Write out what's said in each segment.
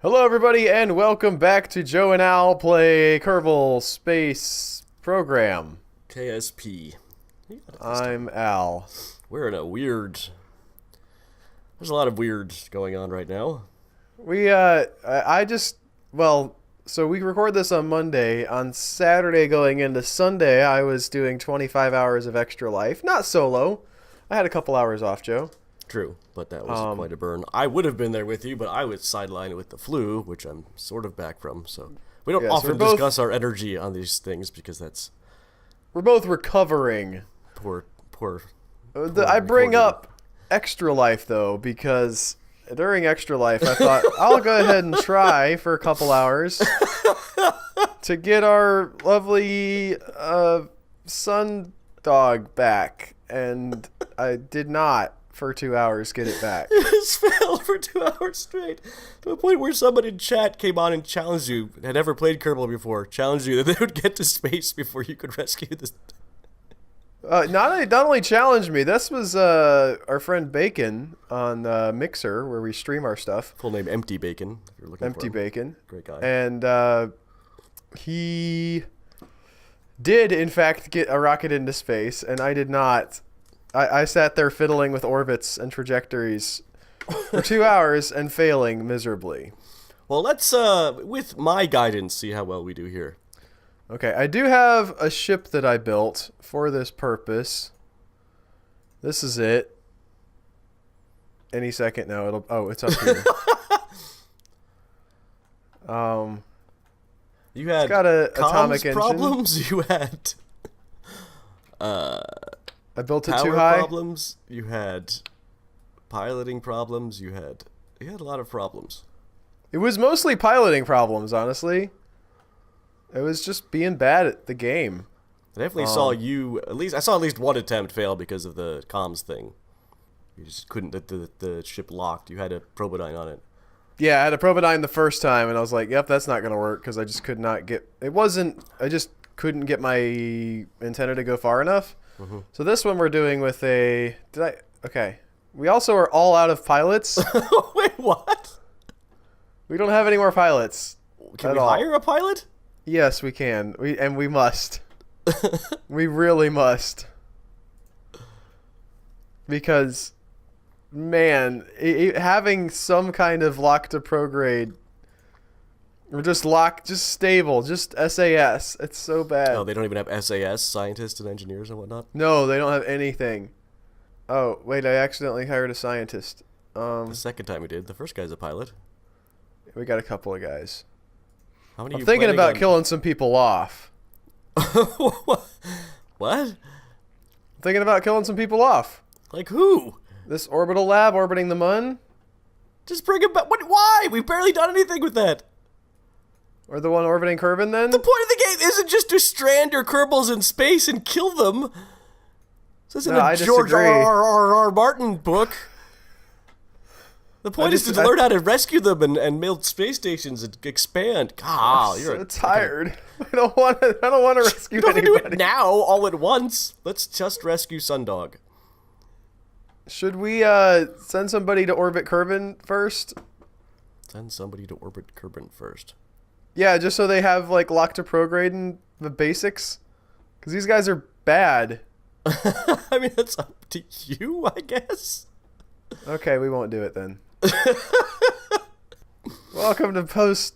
Hello, everybody, and welcome back to Joe and Al play Kerbal Space Program. KSP. I'm Al. We're in a weird... There's a lot of weird going on right now. So we record this on Monday. On Saturday going into Sunday, I was doing 25 hours of Extra Life. Not solo. I had a couple hours off, Joe. True, but that was quite a burn. I would have been there with you, but I was sidelined with the flu, which I'm sort of back from, so... We don't often discuss our energy on these things, because that's... We're both recovering. Poor I bring up Extra Life, though, because during Extra Life, I thought, I'll go ahead and try for a couple hours to get our lovely sun dog back, and I did not for 2 hours get it back. You just failed for 2 hours straight, to a point where somebody in chat came on and challenged you, had never played Kerbal before, challenged you that they would get to space before you could rescue this... Not only challenged me, this was our friend Bacon on Mixer, where we stream our stuff. Full name Empty Bacon, if you're looking for Empty him. Bacon. Great guy. And he did, in fact, get a rocket into space, and I did not. I sat there fiddling with orbits and trajectories for 2 hours and failing miserably. Well, let's, with my guidance, see how well we do here. Okay, I do have a ship that I built for this purpose. This is it. Any second now, it'll... Oh, it's up here. You had it's got a atomic engine. Problems. You had I built it power too high. Problems. You had piloting problems. You had a lot of problems. It was mostly piloting problems, honestly. It was just being bad at the game. I definitely saw you. I saw at least one attempt fail because of the comms thing. You just couldn't. The ship locked. You had a Probodyne on it. Yeah, I had a Probodyne the first time, and I was like, "Yep, that's not gonna work," because I just could not get. It wasn't. I just couldn't get my antenna to go far enough. Mm-hmm. So this one we're doing with a. Okay. We also are all out of pilots. Wait, what? We don't have any more pilots. Can we hire a pilot? Yes, we can. We must. We really must. Because, man, having some kind of lock to prograde, or just stable, just SAS. It's so bad. Oh, they don't even have SAS, scientists and engineers and whatnot? No, they don't have anything. Oh, wait, I accidentally hired a scientist. The second time we did. The first guy's a pilot. We got a couple of guys. How many? I'm thinking about killing some people off. What? I'm thinking about killing some people off. Like who? This orbital lab orbiting the Mun? Just bring him back. Why? We've barely done anything with that. Or the one orbiting Kerbin, then? The point of the game isn't just to strand your Kerbals in space and kill them. This isn't a George R.R. Martin book. The point is to learn how to rescue them and build space stations and expand. God, you're so tired. I don't want to rescue anybody. You don't have to do it now, all at once. Let's just rescue Sundog. Should we send somebody to orbit Kerbin first? Send somebody to orbit Kerbin first. Yeah, just so they have like lock to prograde and the basics. Because these guys are bad. I mean, that's up to you, I guess. Okay, we won't do it then. Welcome to post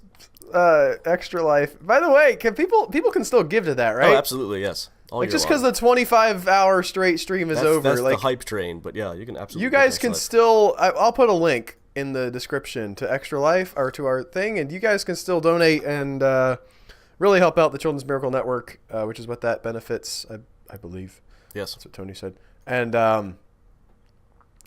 Extra Life. By the way, can people can still give to that, right? Oh, absolutely, yes. Like just because the 25-hour straight stream is over, that's like the hype train. But yeah, you can absolutely. You guys can still. I'll put a link in the description to Extra Life or to our thing, and you guys can still donate and really help out the Children's Miracle Network, which is what that benefits, I believe. Yes, that's what Tony said, and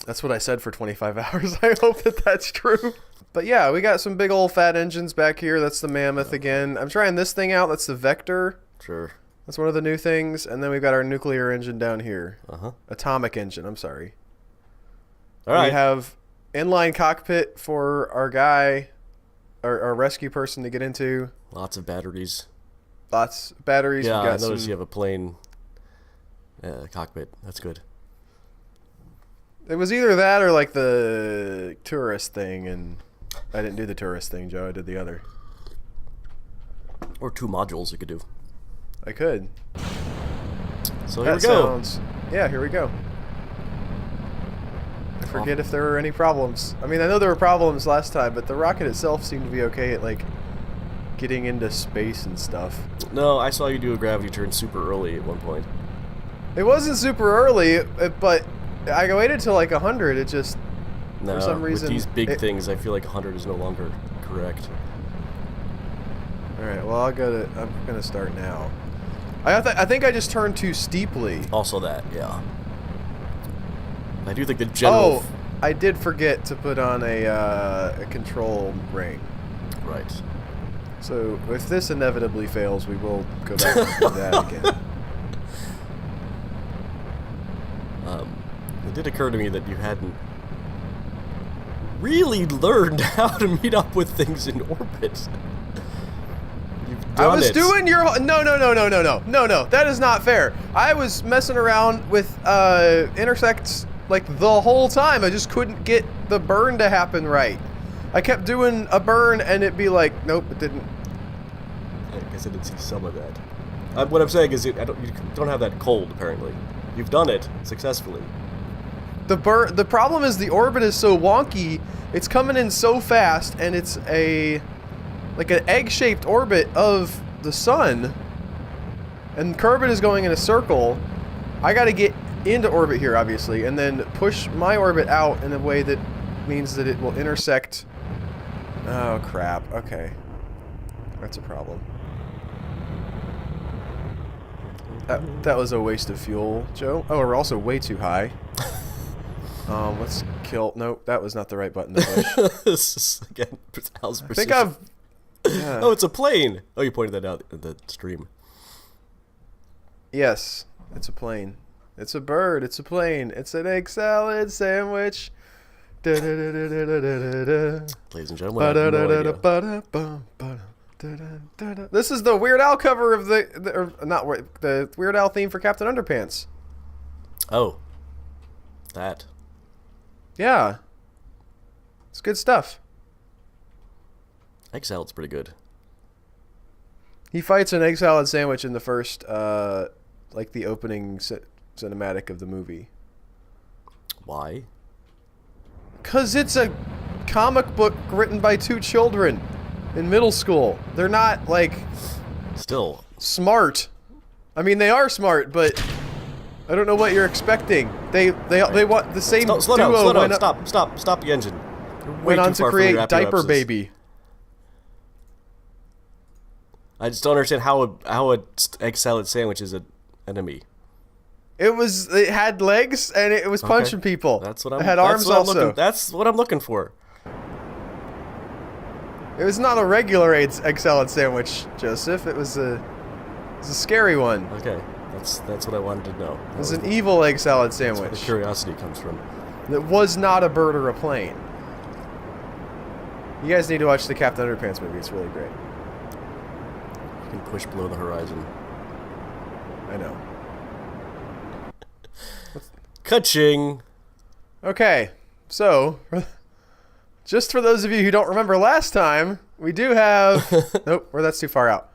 that's what I said for 25 hours. I hope that that's true. But yeah, we got some big old fat engines back here. That's the Mammoth again. I'm trying this thing out. That's the Vector. Sure. That's one of the new things. And then we've got our nuclear engine down here. Uh-huh. Atomic engine, I'm sorry. All right. We have inline cockpit for our guy, our rescue person to get into. Lots of batteries. Lots of batteries. Yeah, I noticed you have a plane cockpit. That's good. It was either that or like the tourist thing, and didn't do the tourist thing, Joe. I did the other. Or 2 modules you could do. I could. So here we go. Yeah, here we go. I forget if there were any problems. I mean, I know there were problems last time, but the rocket itself seemed to be okay at, like, getting into space and stuff. No, I saw you do a gravity turn super early at one point. It wasn't super early, but I waited till, like, 100. It just, for some reason... with these big things, I feel like 100 is no longer correct. Alright, well, I'm gonna start now. I think I just turned too steeply. Also that, yeah. I do think the general... Oh, I did forget to put on a control ring. Right. So, if this inevitably fails, we will go back and do that again. It did occur to me that you hadn't really learned how to meet up with things in orbit. I was doing your... No. That is not fair. I was messing around with intersects like the whole time. I just couldn't get the burn to happen right. I kept doing a burn and it'd be like, nope, it didn't. I guess I did see some of that. What I'm saying is you don't have that cold, apparently. You've done it successfully. The problem is the orbit is so wonky. It's coming in so fast, and it's like an egg-shaped orbit of the sun, and Kerbal is going in a circle. I got to get into orbit here, obviously, and then push my orbit out in a way that means that it will intersect. Oh crap! Okay, that's a problem. That was a waste of fuel, Joe. Oh, we're also way too high. Let's kill. Nope, that was not the right button to push. This is, again, Al's I think I've... Yeah. Oh, it's a plane! Oh, you pointed that out in the stream. Yes, it's a plane. It's a bird. It's a plane. It's an egg salad sandwich. Ladies and gentlemen, I have no idea. This is the Weird Al cover of the Weird Al theme for Captain Underpants. Oh. That. Yeah. It's good stuff. Egg salad's pretty good. He fights an egg salad sandwich in the first, like the opening cinematic of the movie. Why? 'Cause it's a comic book written by 2 children in middle school. They're not, like... Still. Smart. I mean, they are smart, but... I don't know what you're expecting. They want the same duo... Slow down. Stop the engine. Went on to create Diaper Baby. I just don't understand how a egg salad sandwich is an enemy. It had legs and it was punching people. That's what I'm. It had arms also. That's what I'm looking for. It was not a regular egg salad sandwich, Joseph. It was a scary one. Okay, that's what I wanted to know. It was an evil egg salad sandwich. That's where the curiosity comes from. It was not a bird or a plane. You guys need to watch the Captain Underpants movie. It's really great. You can push below the horizon. I know. Ka-ching! Okay, so, just for those of you who don't remember last time, we do have... Nope, that's too far out.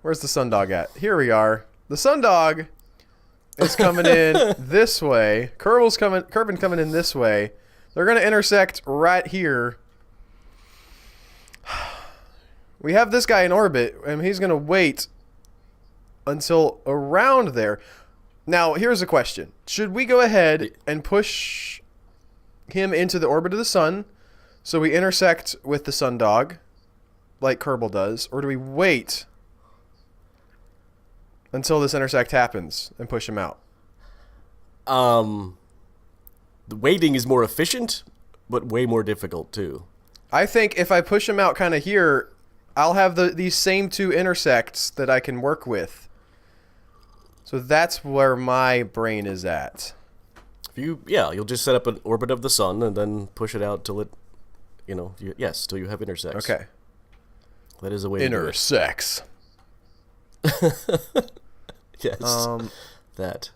Where's the sundog at? Here we are. The sundog is coming in this way. Kerbal's coming in this way. They're going to intersect right here. We have this guy in orbit, and he's going to wait until around there. Now, here's a question. Should we go ahead and push him into the orbit of the sun so we intersect with the sundog, like Kerbal does, or do we wait until this intersect happens and push him out? The waiting is more efficient, but way more difficult, too. I think if I push him out kind of here, I'll have these same 2 intersects that I can work with. So that's where my brain is at. You'll just set up an orbit of the sun and then push it out till it, till you have intersects. Okay. That is a way to do it. Intersects. Yes. That.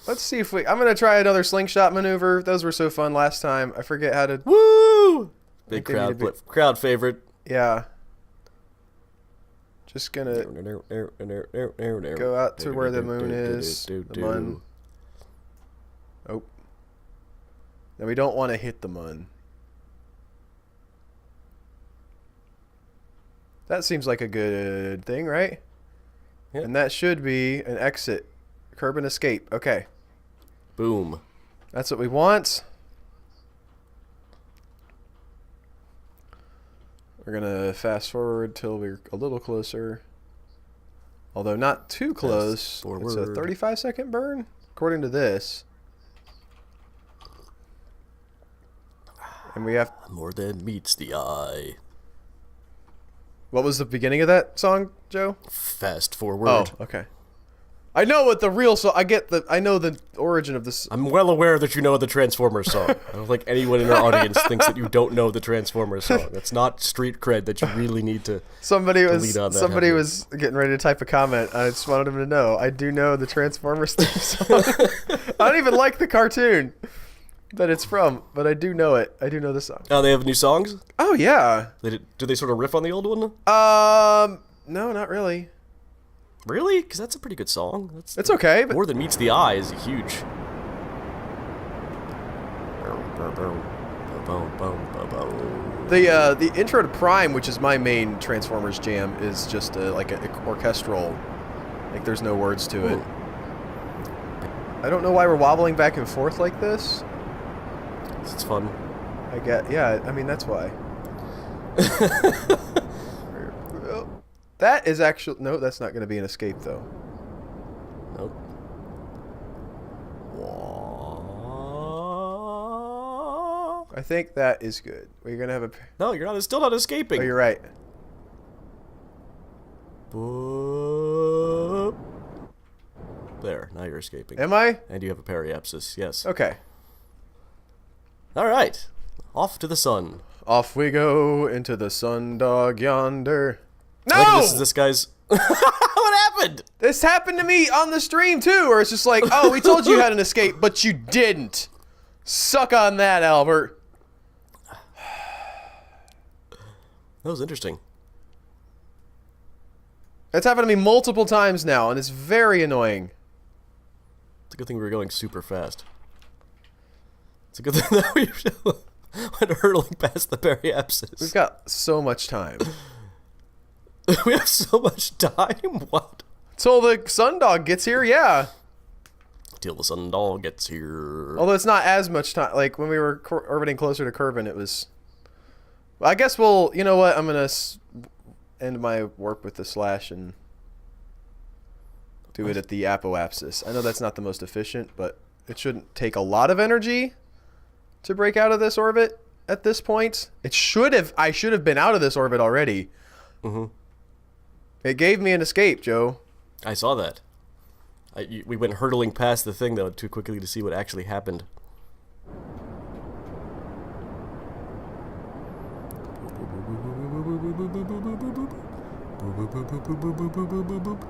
Let's see if I'm going to try another slingshot maneuver. Those were so fun last time. I forget how to... Woo! Big crowd favorite. Yeah. Just gonna go out to where the moon is. The mun. Oh. Now we don't want to hit the mun. That seems like a good thing, right? Yep. And that should be an exit. Curb and escape. Okay. Boom. That's what we want. We're going to fast forward till we're a little closer. Although not too close. It's a 35-second burn, according to this. And we have... More than meets the eye. What was the beginning of that song, Joe? Fast forward. Oh, okay. I know what the real song... I know the origin of this... I'm well aware that you know the Transformers song. I don't think anyone in our audience thinks that you don't know the Transformers song. That's not street cred that you really need to Somebody was getting ready to type a comment. I just wanted him to know. I do know the Transformers theme song. I don't even like the cartoon that it's from, but I do know it. I do know the song. Oh, they have new songs? Oh, yeah. Do they sort of riff on the old one? No, not really. Really? Because that's a pretty good song. It's okay. But... More Than Meets the Eye is huge. The intro to Prime, which is my main Transformers jam, is just like an orchestral. Like there's no words to it. I don't know why we're wobbling back and forth like this. It's fun. Yeah, I mean that's why. That is actually... No, that's not going to be an escape, though. Nope. I think that is good. We're going to have a... No, you're not. Still not escaping. Oh, you're right. Boop. There, now you're escaping. Am I? And you have a periapsis, yes. Okay. All right. Off to the sun. Off we go into the sun dog yonder. No! I think this is this guy's... What happened? This happened to me on the stream, too, where it's just like, oh, we told you had an escape, but you didn't. Suck on that, Albert. That was interesting. It's happened to me multiple times now, and it's very annoying. It's a good thing we were going super fast. It's a good thing that we went hurtling past the periapsis. We've got so much time. We have so much time? What? Till the sundog gets here, yeah. Till the sundog gets here. Although it's not as much time. Like, when we were orbiting closer to Kerbin, it was... Well, I guess we'll... You know what? I'm going to end my warp with the slash and do it at the apoapsis. I know that's not the most efficient, but it shouldn't take a lot of energy to break out of this orbit at this point. I should have been out of this orbit already. Mm-hmm. It gave me an escape, Joe. I saw that. We went hurtling past the thing, though, too quickly to see what actually happened.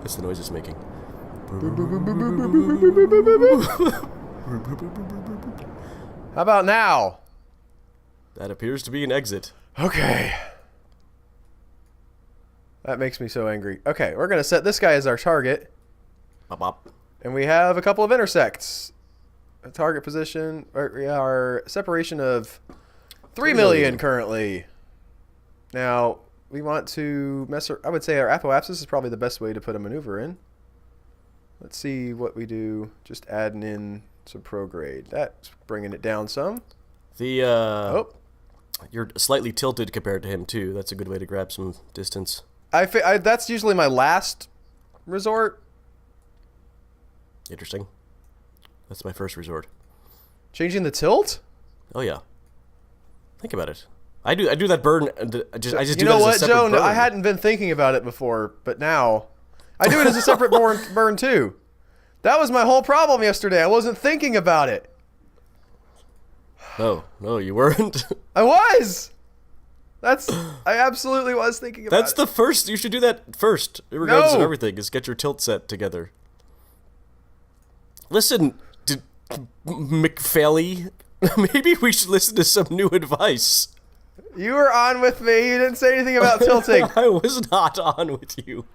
That's the noise it's making. How about now? That appears to be an exit. Okay. That makes me so angry. Okay, we're going to set this guy as our target. Bop, bop. And we have a couple of intersects. A target position, our separation of 3 million currently. Now, we want to I would say our apoapsis is probably the best way to put a maneuver in. Let's see what we do. Just adding in some prograde. That's bringing it down some. You're slightly tilted compared to him, too. That's a good way to grab some distance. That's usually my last resort. Interesting. That's my first resort. Changing the tilt? Oh yeah. Think about it. I do that burn. I just do that as a separate burn. You know what, Joe? No, I hadn't been thinking about it before, but now I do it as a separate burn too. That was my whole problem yesterday. I wasn't thinking about it. No, you weren't. I was. I absolutely was thinking about it. That's the first. You should do that first, regardless of everything. Is get your tilt set together. Listen, McFailey, maybe we should listen to some new advice. You were on with me. You didn't say anything about tilting. I was not on with you.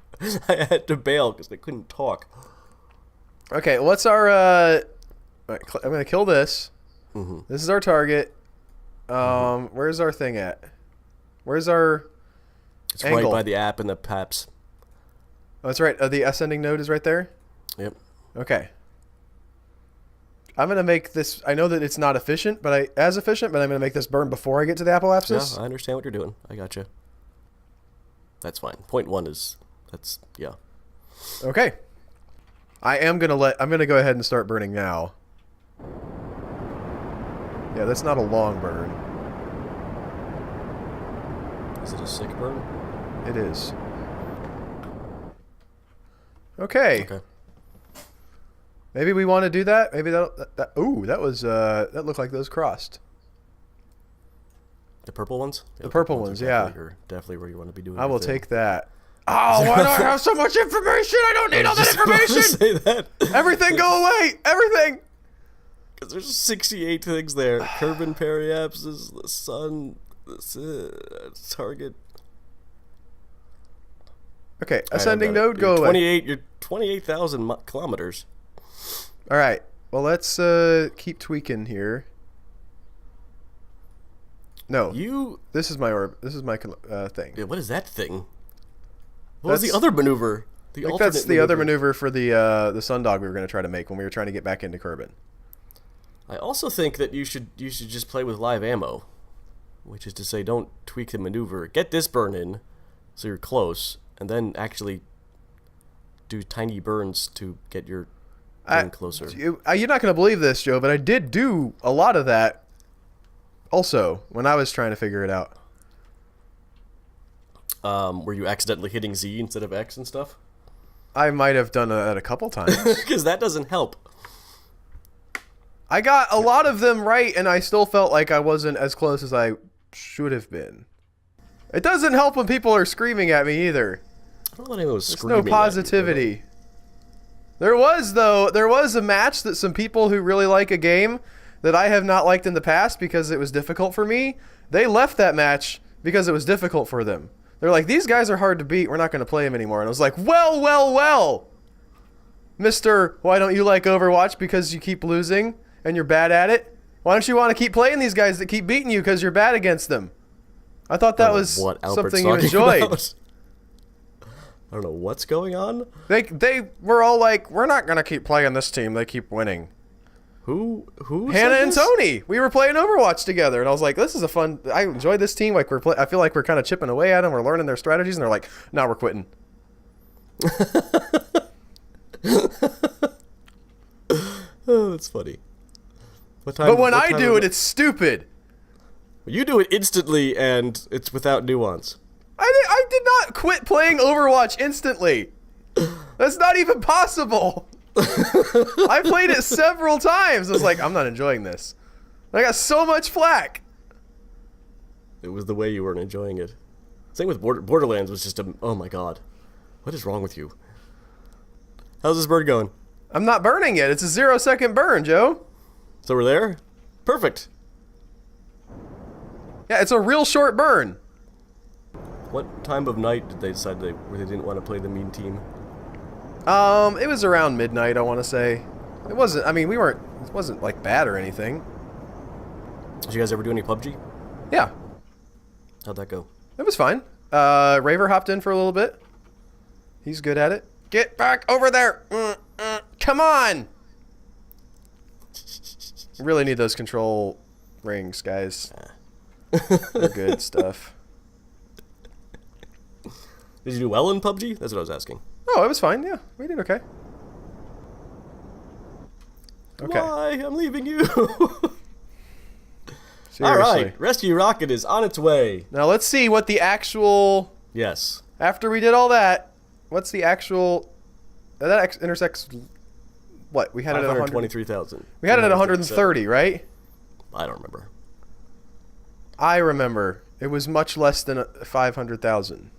I had to bail because I couldn't talk. Okay, what's our... I'm going to kill this. Mm-hmm. This is our target. Where's our thing at? Where's our It's angle? right by the app and the PAPS. Oh, that's right. The ascending node is right there? Yep. Okay. I'm going to make this... I know that it's not efficient, but I'm going to make this burn before I get to the apoapsis. Yeah, I understand what you're doing. I gotcha. That's fine. Point one is... That's... Yeah. Okay. I'm going to go ahead and start burning now. Yeah, that's not a long burn. Is it a sick burn? It is. Okay. Maybe we want to do that. Maybe that. Ooh, that was that looked like those crossed. The purple ones. The purple ones, yeah. Definitely where you want to be doing. I will take that. Oh, why do I have so much information? I don't need all that information. Say that. Everything go away. Everything. Because there's 68 things there. Kerbal periapsis, the sun, target. Okay, ascending node, go away. 28. You're 28,000 kilometers. All right. Well, let's keep tweaking here. No. This is my orb. This is my thing. Yeah, what is that thing? What was the other maneuver? I think that's the other maneuver for the sundog we were going to try to make when we were trying to get back into Kerbin. I also think that you should just play with live ammo, which is to say, don't tweak the maneuver. Get this burn in, so you're close, and then actually do tiny burns to get your burn closer. You're not going to believe this, Joe, but I did do a lot of that also when I was trying to figure it out. Were you accidentally hitting Z instead of X and stuff? I might have done that a couple times. Because that doesn't help. I got a lot of them right, and I still felt like I wasn't as close as I should have been. It doesn't help when people are screaming at me either. I don't know what anyone was screaming at you. There's no positivity. There was, though. There was a match that some people who really like a game that I have not liked in the past because it was difficult for me, they left that match because it was difficult for them. They're like, these guys are hard to beat. We're not going to play them anymore. And I was like, well. Mr. Why don't you like Overwatch because you keep losing and you're bad at it? Why don't you want to keep playing these guys that keep beating you because you're bad against them? I thought that was something you enjoyed. I don't know what's going on. They were all like, we're not going to keep playing this team. They keep winning. Who? Hannah and Tony. We were playing Overwatch together, and I was like, "This is a fun. I enjoy this team. Like I feel like we're kind of chipping away at them. We're learning their strategies." And they're like, "Now we're quitting." Oh, that's funny. But when I do it, it's stupid. You do it instantly, and it's without nuance. I did not quit playing Overwatch instantly. That's not even possible. I played it several times. I was like, I'm not enjoying this. I got so much flack. It was the way you weren't enjoying it. Same with Borderlands was just oh my god. What is wrong with you? How's this bird going? I'm not burning it. It's a 0-second burn, Joe. So we're there? Perfect. Yeah, it's a real short burn. What time of night did they decide they didn't want to play the mean team? It was around midnight, I want to say. It wasn't, I mean, it wasn't like bad or anything. Did you guys ever do any PUBG? Yeah. How'd that go? It was fine. Raver hopped in for a little bit. He's good at it. Get back over there! Come on! Really need those control rings, guys. They're good stuff. Did you do well in PUBG? That's what I was asking. Oh, it was fine. Yeah, we did okay. Okay. Why? I'm leaving you. Seriously. All right, rescue rocket is on its way. Now let's see what the actual. Yes. After we did all that, what's the actual? That intersects. What we had it at 123,000. We had it at 130, right? I don't remember. I remember it was much less than 500,000.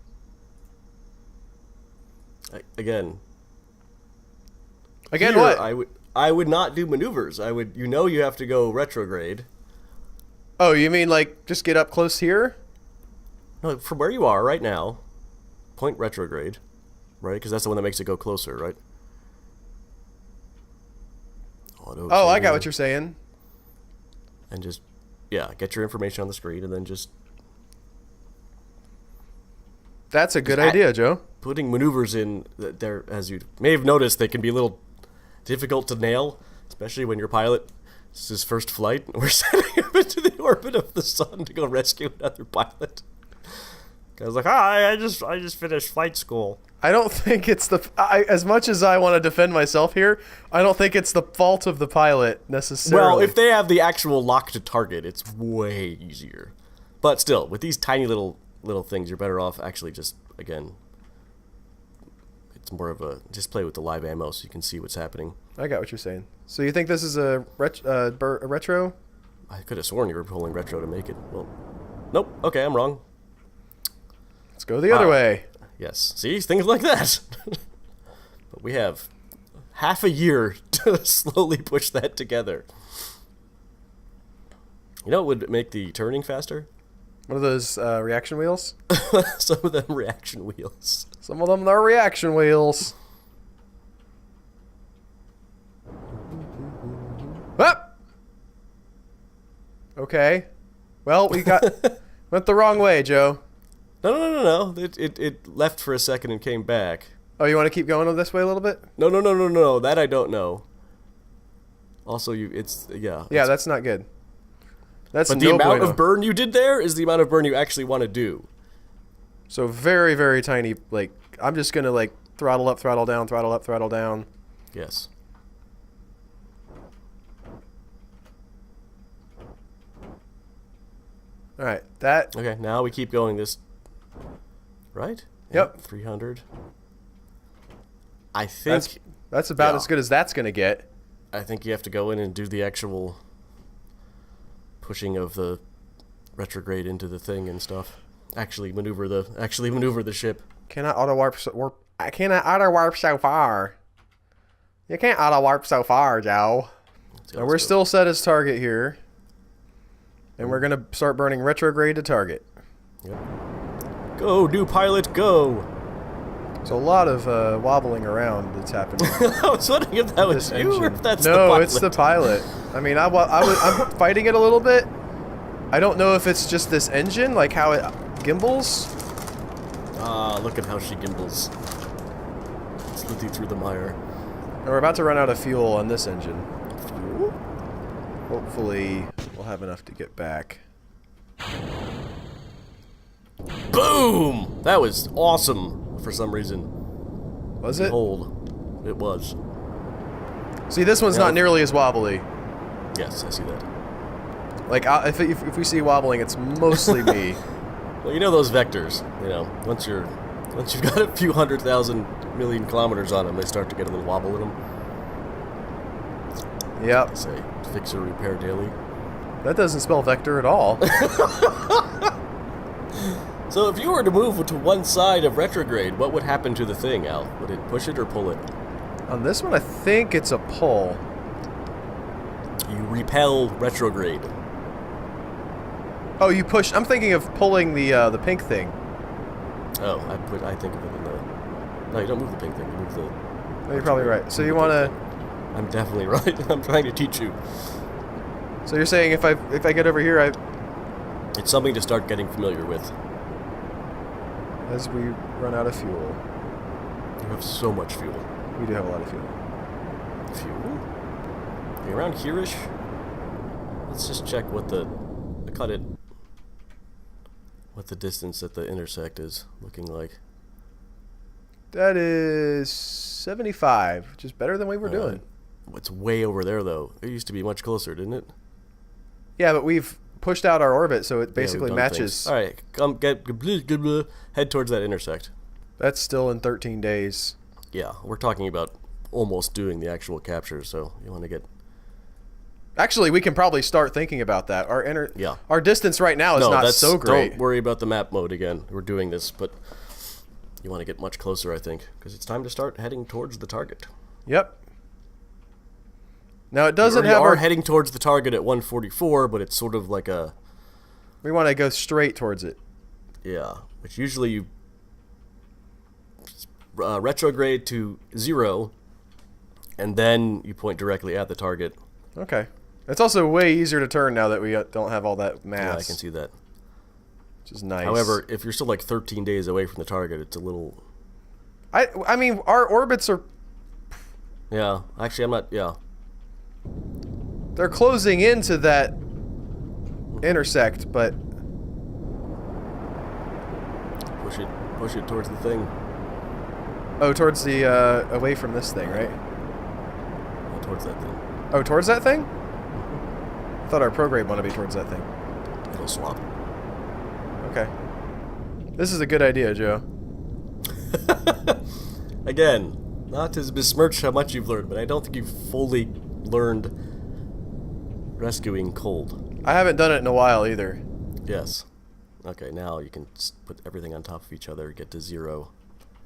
Again, here, what? I would not do maneuvers. I would, you have to go retrograde. Oh, you mean like just get up close here? No, from where you are right now, point retrograde, right? Because that's the one that makes it go closer, right? Oh, I got what you're saying. And just, yeah, get your information on the screen and then just... That's a good idea, Joe. Putting maneuvers in there, as you may have noticed, they can be a little difficult to nail, especially when your pilot, this is his first flight, and we're sending him into the orbit of the sun to go rescue another pilot. I was like, hi, I just finished flight school. I don't think it's as much as I want to defend myself here, I don't think it's the fault of the pilot necessarily. Well, if they have the actual lock to target, it's way easier. But still, with these tiny little things, you're better off actually just, again, it's more of a, just play with the live ammo so you can see what's happening. I got what you're saying. So you think this is a retro? I could have sworn you were pulling retro to make it. Well, nope. Okay, I'm wrong. Let's go the other way. Yes. See? Things like that. But we have half a year to slowly push that together. You know what would make the turning faster? One of those reaction wheels? Some of them reaction wheels. Some of them are reaction wheels. Up. Okay. Well, we went the wrong way, Joe. No. It left for a second and came back. Oh, you want to keep going this way a little bit? No. That I don't know. Also, yeah, that's not good. But the amount of burn you did there is the amount of burn you actually want to do. So very, very tiny. Like, I'm just going to, like, throttle up, throttle down, throttle up, throttle down. Yes. All right, that... Okay, now we keep going this... Right? Yep. 300. I think... That's about as good as that's going to get. I think you have to go in and do the actual pushing of the retrograde into the thing and stuff. Actually maneuver the ship. Cannot auto warp I cannot auto warp so far. You can't auto warp so far, Joe. And we're still set as target here. And we're gonna start burning retrograde to target. Yep. Go, new pilot, go! There's a lot of wobbling around that's happening. I was wondering if that was you or if that's the pilot. No, it's the pilot. I mean, I'm fighting it a little bit. I don't know if it's just this engine, like how it gimbals. Ah, look at how she gimbals. Slithing through the mire. And we're about to run out of fuel on this engine. Fuel? Hopefully, we'll have enough to get back. Boom! That was awesome for some reason. Was it? Behold, it was. See, this one's not nearly as wobbly. Yes, I see that. Like, if we see wobbling, it's mostly me. Well, you know those vectors. You know, once you've got a few 100,000 kilometers on them, they start to get a little wobble in them. Yep. They say fix or repair daily. That doesn't spell vector at all. So if you were to move to one side of retrograde, what would happen to the thing, Al? Would it push it or pull it? On this one, I think it's a pull. You repel retrograde. Oh, you push. I'm thinking of pulling the pink thing. Oh, I think of it in the... No, you don't move the pink thing. You move the... Oh, you're probably right. So you want to... I'm definitely right. I'm trying to teach you. So you're saying if I get over here, It's something to start getting familiar with. As we run out of fuel. You have so much fuel. We do have a lot of fuel. Fuel? Are you around here-ish? Let's just check what the... what the distance at the intersect is looking like. That is 75, which is better than we were doing. It's way over there, though. It used to be much closer, didn't it? Yeah, but we've pushed out our orbit, so it basically matches. All right, head towards that intersect. That's still in 13 days. Yeah, we're talking about almost doing the actual capture, so you want to get... Actually, we can probably start thinking about that. Our distance right now is not so great. Don't worry about the map mode again. We're doing this, but you want to get much closer, I think, because it's time to start heading towards the target. Yep. Now it doesn't have our heading towards the target at 144, but it's sort of like a... We want to go straight towards it. Yeah, which usually you retrograde to 0, and then you point directly at the target. Okay. It's also way easier to turn now that we don't have all that mass. Yeah, I can see that. Which is nice. However, if you're still like 13 days away from the target, it's a little... I mean, our orbits are... Yeah, actually, I'm not... Yeah. They're closing into that intersect, but... Push it towards the thing. Oh, towards the, away from this thing, right? Yeah, towards that thing. Oh, towards that thing? I thought our prograde wanted to be towards that thing. It'll swap. Okay. This is a good idea, Joe. Again, not to besmirch how much you've learned, but I don't think you've fully learned rescuing cold. I haven't done it in a while either. Yes. Okay, now you can put everything on top of each other, get to 0.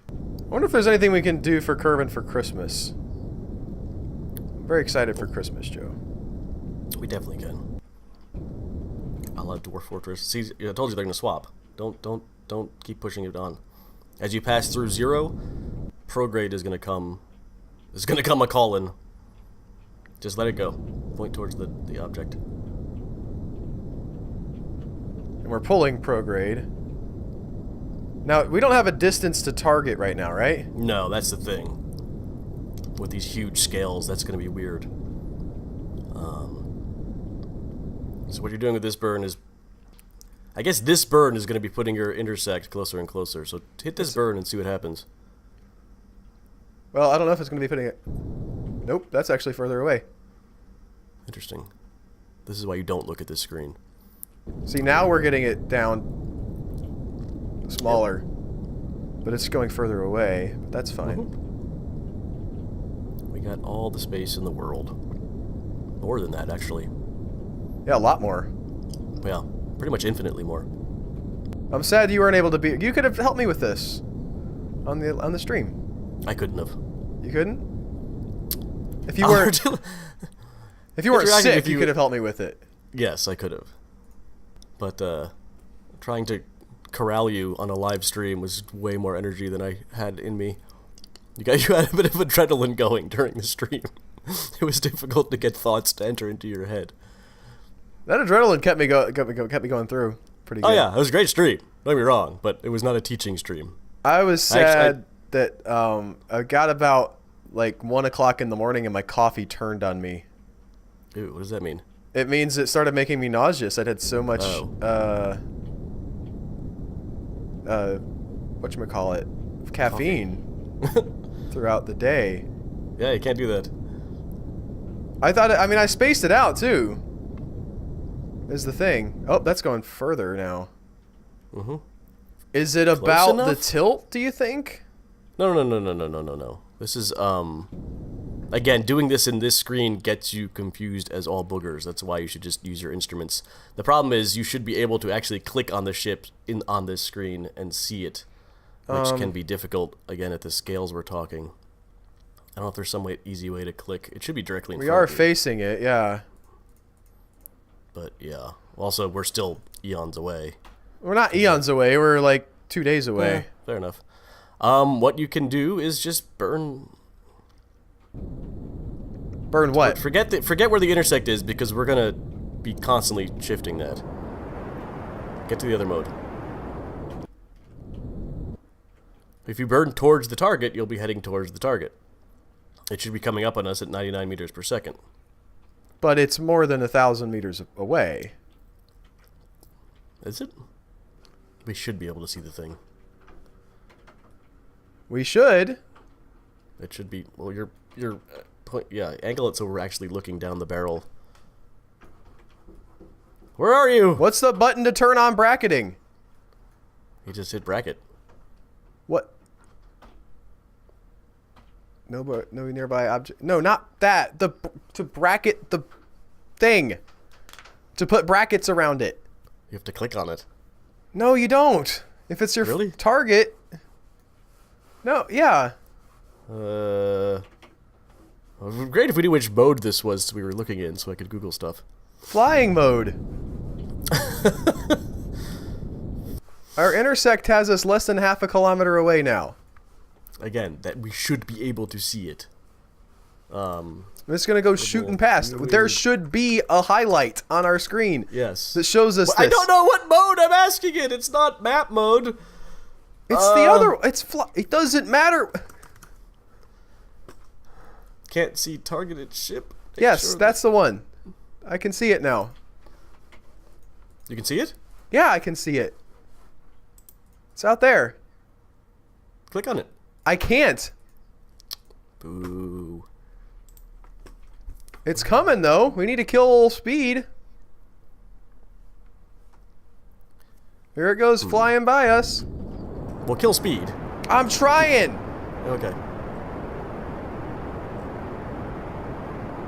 I wonder if there's anything we can do for Kerbin for Christmas. I'm very excited for Christmas, Joe. We definitely can. I love Dwarf Fortress. See, I told you they're gonna swap. Don't keep pushing it on. As you pass through 0, prograde is gonna come. There's gonna come a call-in. Just let it go. Point towards the object. And we're pulling prograde. Now, we don't have a distance to target right now, right? No, that's the thing. With these huge scales, that's gonna be weird. So what you're doing with this burn is... I guess this burn is going to be putting your intersect closer and closer. So hit this burn and see what happens. Well, I don't know if it's going to be putting it... Nope, that's actually further away. Interesting. This is why you don't look at this screen. See, now we're getting it down smaller. But it's going further away. But that's fine. We got all the space in the world. More than that, actually. Yeah, a lot more. Yeah, pretty much infinitely more. I'm sad you weren't able to be... You could have helped me with this on the stream. I couldn't have. You couldn't? If you weren't... if you weren't sick, you could have helped me with it. Yes, I could have. But trying to corral you on a live stream was way more energy than I had in me. You had a bit of adrenaline going during the stream. It was difficult to get thoughts to enter into your head. That adrenaline kept me going through pretty good. Oh yeah, it was a great stream. Don't get me wrong, but it was not a teaching stream. I was sad that I got about like 1 o'clock in the morning and my coffee turned on me. Ew, what does that mean? It means it started making me nauseous. I'd had so much whatchamacallit, caffeine throughout the day. Yeah, you can't do that. I mean, I spaced it out too. Is the thing. Oh, that's going further now. Mm-hmm. Is it about the tilt, do you think? No. This is, again, doing this in this screen gets you confused as all boogers. That's why you should just use your instruments. The problem is you should be able to actually click on the ship on this screen and see it, which can be difficult, again, at the scales we're talking. I don't know if there's some easy way to click. It should be directly in front of you. We are facing it, yeah. But yeah. Also, we're still eons away. We're not eons away. We're like 2 days away. Yeah, fair enough. What you can do is just burn. Burn what? Forget where the intersect is because we're gonna be constantly shifting that. Get to the other mode. If you burn towards the target, you'll be heading towards the target. It should be coming up on us at 99 meters per second. But it's more than 1,000 meters away. Is it? We should be able to see the thing. We should. It should be. Well, yeah, angle it so we're actually looking down the barrel. Where are you? What's the button to turn on bracketing? You just hit bracket. What? No nearby object. No, not that. To bracket the thing. To put brackets around it. You have to click on it. No, you don't. If it's your target. No, yeah. Well, it would be great if we knew which mode this was we were looking in so I could Google stuff. Flying mode. Our intersect has us less than half a kilometer away now. Again, that we should be able to see it. I'm just gonna go shooting past. There should be a highlight on our screen. Yes. That shows us this. I don't know what mode I'm asking it. It's not map mode. It's the other. It doesn't matter. Can't see targeted ship. Yes, that's the one. I can see it now. You can see it? Yeah, I can see it. It's out there. Click on it. I can't. Boo. It's coming though. We need to kill speed. Here it goes flying by us. Well, kill speed. I'm trying. Okay.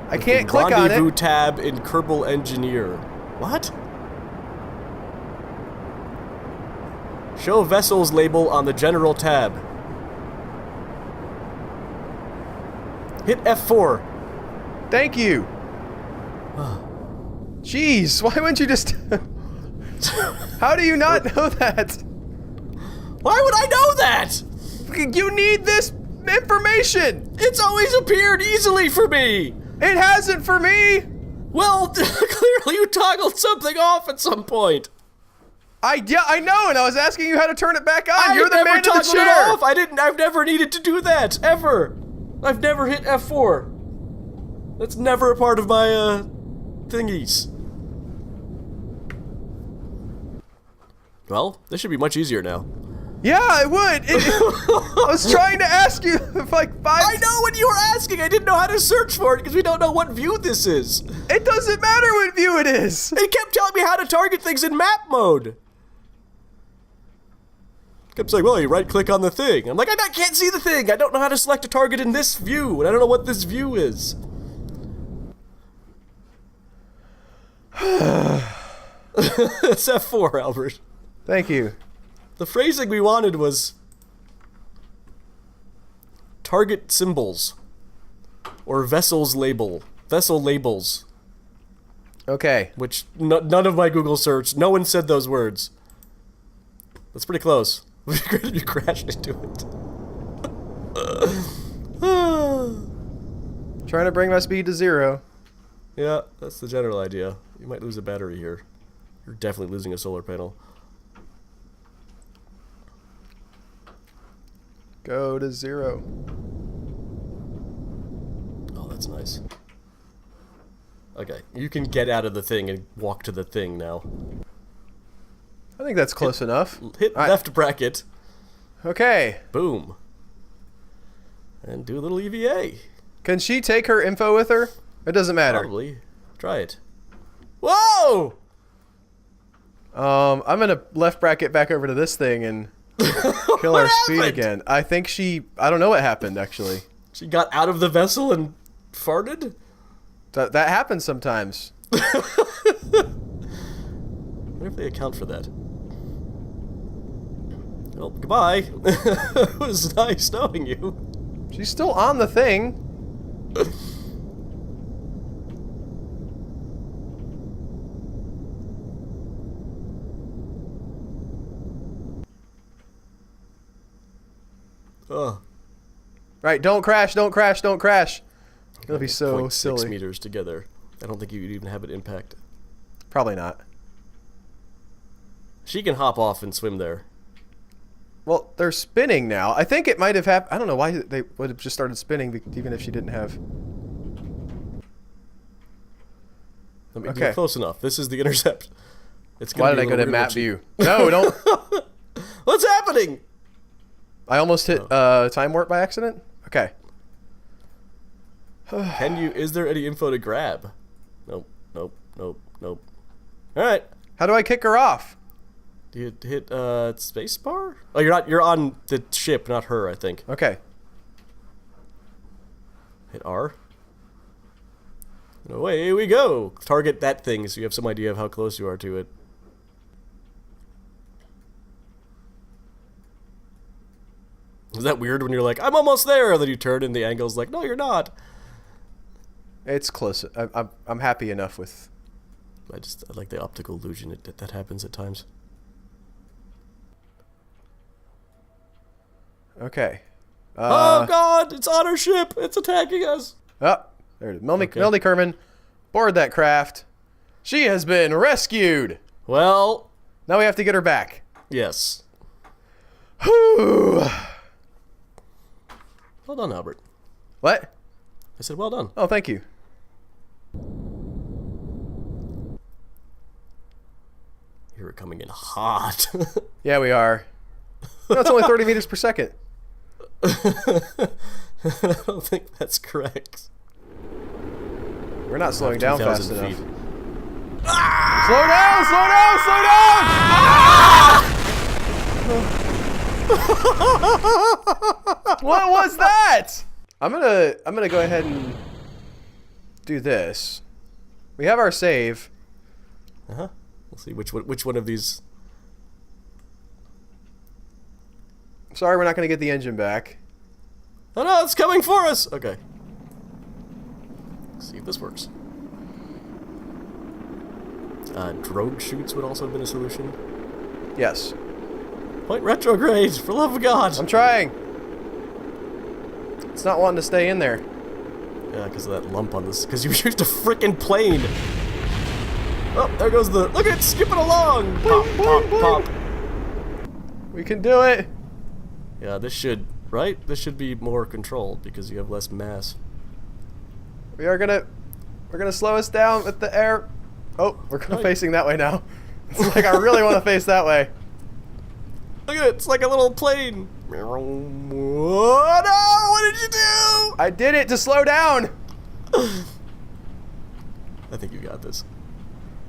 I can't click on it. Rendezvous tab in Kerbal Engineer. What? Show vessels label on the general tab. Hit F4. Thank you. Jeez, why wouldn't you just... How do you not know that? Why would I know that? You need this information. It's always appeared easily for me. It hasn't for me. Well, clearly you toggled something off at some point. Yeah, I know, and I was asking you how to turn it back on. You're the never man in the toggled it chair. off. I've never needed to do that ever. I've never hit F4. That's never a part of my thingies. Well, this should be much easier now. Yeah, it would. I was trying to ask you like 5. I know what you were asking. I didn't know how to search for it because we don't know what view this is. It doesn't matter what view it is. It kept telling me how to target things in map mode. It kept saying, well, you right-click on the thing. I'm like, I can't see the thing. I don't know how to select a target in this view, and I don't know what this view is. It's F4, Albert. Thank you. The phrasing we wanted was target symbols or vessel labels. Okay. Which none of my Google search, no one said those words. That's pretty close. You crashed into it. Trying to bring my speed to 0. Yeah, that's the general idea. You might lose a battery here. You're definitely losing a solar panel. Go to 0. Oh, that's nice. Okay, you can get out of the thing and walk to the thing now. I think that's close enough. Hit left bracket. Okay. Boom. And do a little EVA. Can she take her info with her? It doesn't matter. Probably. Try it. Whoa! I'm gonna left bracket back over to this thing and kill our speed again. I think I don't know what happened actually. She got out of the vessel and farted? That happens sometimes. I wonder if they account for that. Well, goodbye. It was nice knowing you. She's still on the thing. Right, don't crash, don't crash, don't crash. It'll be so silly. 6 meters together. I don't think you'd even have it impact. Probably not. She can hop off and swim there. Well, they're spinning now. I think it might have happened. I don't know why they would have just started spinning, even if she didn't have. I mean, you're close enough. This is the intercept. It's Why did I go to map view? No, don't. What's happening? I almost hit time warp by accident. Okay. Can you? Is there any info to grab? Nope. Nope. Nope. Nope. All right. How do I kick her off? Do you hit space bar? Oh, you're not. You're on the ship, not her. I think. Okay. Hit R. And away we go. Target that thing so you have some idea of how close you are to it. Is that weird when you're like, I'm almost there, and then you turn and the angle's like, no, you're not. It's close. I'm happy enough with. I like the optical illusion that happens at times. Okay. Oh God! It's on our ship. It's attacking us. Oh, there it is. Melanie Kerman, board that craft. She has been rescued. Well, now we have to get her back. Yes. Whew. Well done, Albert. What? I said well done. Oh, thank you. You're coming in hot. Yeah, we are. No, it's only 30 meters per second. I don't think that's correct. We're not slowing down fast enough. Ah! Slow down! Slow down! Slow down! What was that? I'm gonna go ahead and do this. We have our save. We'll see which one of these. Sorry, we're not gonna get the engine back. Oh no, it's coming for us! Okay. Let's see if this works. Drogue shoots would also have been a solution. Yes. Point retrograde, for love of God! I'm trying! It's not wanting to stay in there. Yeah, because of that lump on this. Because you used a frickin' plane! Oh, there goes the... Look at it skipping along! Pop, pop, pop. We can do it! Yeah, this should... Right? This should be more controlled because you have less mass. We're gonna slow us down with the air. Oh, we're facing that way now. It's like I really want to face that way. Look at it, it's like a little plane. Oh no, what did you do? I did it to slow down. I think you got this.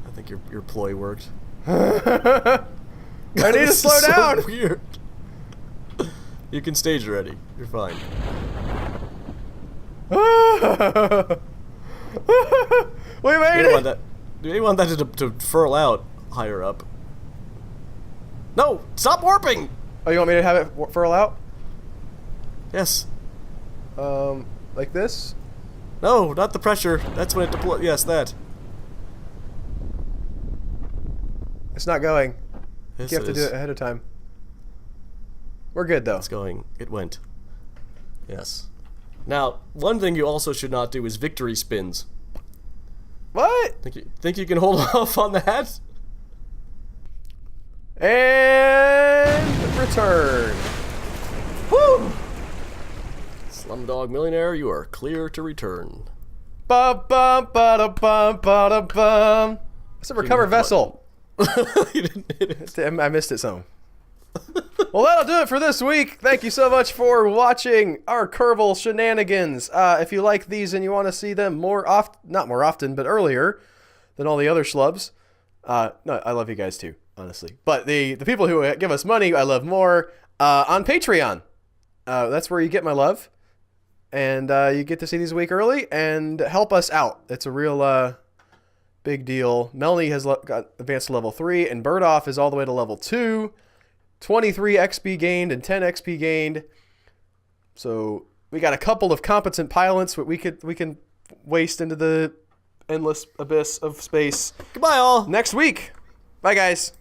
I think your ploy worked. I need to slow down. So weird. You can stage already. You're fine. We made it! Do you want that to furl out higher up? No! Stop warping! Oh, you want me to have it furl out? Yes. Like this? No, not the pressure. That's when it deploys. Yes, that. It's not going. Yes, You have to do it ahead of time. We're good, though. It's going. It went. Yes. Now, one thing you also should not do is victory spins. What? Think you can hold off on that? And return. Woo! Slumdog Millionaire, you are clear to return. Bum bum ba da bum ba da bum. It's a recover vessel. You didn't hit it. I missed it some. Well, that'll do it for this week. Thank you so much for watching our Kerbal shenanigans. If you like these and you want to see them not more often, but earlier than all the other schlubs, no, I love you guys too, honestly. But the people who give us money, I love more. On Patreon, that's where you get my love, and you get to see these a week early and help us out. It's a real big deal. Melanie has got advanced to level 3, and Birdoff is all the way to level 2. 23 XP gained and 10 XP gained. So we got a couple of competent pilots that we can waste into the endless abyss of space. Goodbye, all. Next week. Bye, guys.